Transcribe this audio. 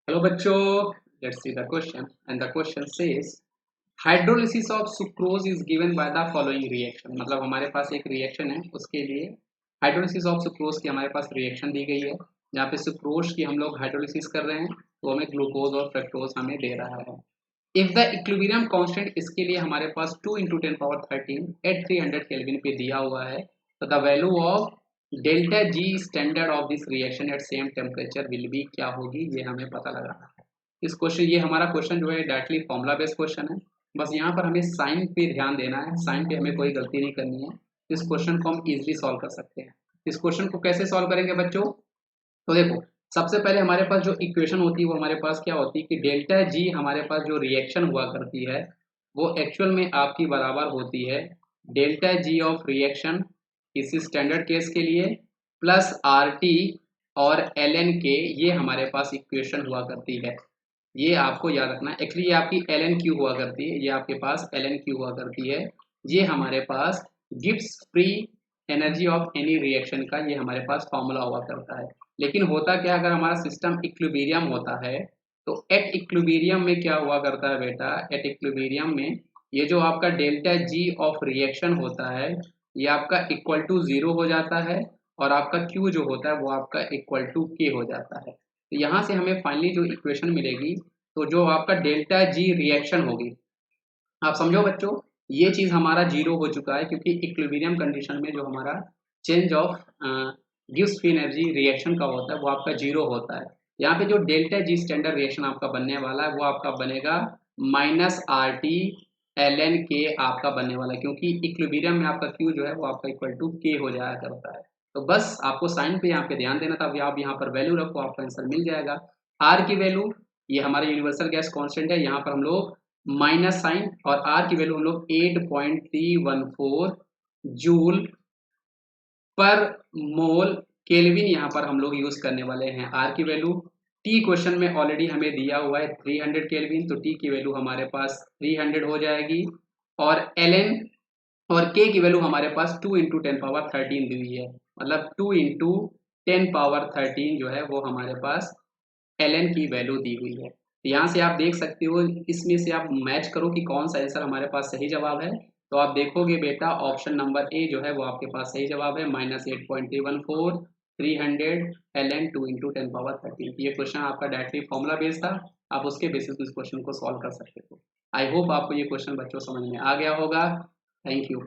Hello बच्चों, let's see the question and the question says hydrolysis of sucrose is given by the following reaction। मतलब हमारे पास एक reaction है, उसके लिए हाइड्रोलिसिस ऑफ सुक्रोज की हमारे पास रिएक्शन दी गई है जहाँ पे सुक्रोज की हम लोग हाइड्रोलिसिस कर रहे हैं तो हमें ग्लूकोज और फ्रक्टोज हमें दे रहा है। इफ द इक्विलिब्रियम कांस्टेंट इसके लिए हमारे पास 2 × 10⁻13 एट 300 केल्विन पे दिया हुआ है तो the value of delta G standard of this reaction at same temperature will be क्या होगी, ये हमें पता लगाना है। इस क्वेश्चन ये हमारा क्वेश्चन जो है डायरेक्टली फॉर्मुला बेस्ड क्वेश्चन है। बस यहाँ पर हमें साइन पे ध्यान देना है, साइन पे हमें कोई गलती नहीं करनी है। इस क्वेश्चन को हम इजीली सॉल्व कर सकते हैं। इस क्वेश्चन को कैसे सॉल्व करेंगे बच्चों? तो देखो, सबसे पहले हमारे पास जो इक्वेशन होती है वो हमारे पास क्या होती है कि डेल्टा जी हमारे पास जो रिएक्शन हुआ करती है वो एक्चुअल में आपकी बराबर होती है डेल्टा जी ऑफ रिएक्शन इसी स्टैंडर्ड केस के लिए प्लस आर टी और एल एन के, ये हमारे पास इक्वेशन हुआ करती है। ये आपको याद रखना है। एक्चुअली ये आपकी एल एन क्यू हुआ करती है, ये आपके पास एल एन क्यू हुआ करती है। ये हमारे पास Gibbs free energy of any reaction का ये हमारे पास फॉर्मूला हुआ करता है। लेकिन होता क्या, अगर हमारा सिस्टम इक्विलिब्रियम होता है तो एट इक्विलिब्रियम में क्या हुआ करता है बेटा, एट इक्विलिब्रियम में ये जो आपका डेल्टा जी ऑफ रिएक्शन होता है ये आपका इक्वल टू 0 हो जाता है और आपका Q जो होता है वो आपका इक्वल टू K हो जाता है। तो यहाँ से हमें फाइनली जो इक्वेशन मिलेगी तो जो आपका डेल्टा जी रिएक्शन होगी, आप समझो बच्चों, ये चीज़ हमारा 0 हो चुका है क्योंकि इक्विलिब्रियम कंडीशन में जो हमारा change of gives free energy reaction का होता है वो आपका 0 होता है। यहाँ पे जो डेल्टा जी स्टैंडर्ड रिएक्शन आपका बनने वाला है वो आपका बनेगा minus R T L N के आपका बनने वाला है, क्योंकि इक्विलिब्रियम में आपका क्यू जो है वो आपका इक्वल टू के हो जाया करता है। तो बस आपको साइन पे यहाँ पे ध्यान देना था। अभी आप यहाँ पर वैल्यू रखो, आपका आंसर मिल जाएगा। आर की वैल्यू, ये हमारा यूनिवर्सल गैस कांस्टेंट है, यहाँ पर हम लोग माइनस साइन, और आर की वैल्यू हम लोग 8.314 जूल पर मोल केल्विन यहाँ पर हम लोग यूज करने वाले हैं। आर की वैल्यू टी क्वेश्चन में ऑलरेडी हमें दिया हुआ है 300 केल्विन, तो टी की वैल्यू हमारे पास 300 हो जाएगी। और एल एन और के की वैल्यू हमारे पास 2 × 10⁻13 दी हुई है, मतलब 2 × 10⁻13 जो है वो हमारे पास एल एन की वैल्यू दी हुई है। तो यहाँ से आप देख सकते हो, इसमें से आप मैच करो कि कौन सा आंसर हमारे पास सही जवाब है। तो आप देखोगे बेटा ऑप्शन नंबर ए जो है वो आपके पास सही जवाब है, -8.314 300 एल एन 2 × 10⁻13। ये क्वेश्चन आपका डायरेक्टली फॉर्मुला बेस्ड था, आप उसके बेसिस इस क्वेश्चन को सॉल्व कर सकते हो। आई होप आपको ये क्वेश्चन बच्चों समझ में आ गया होगा। Thank you.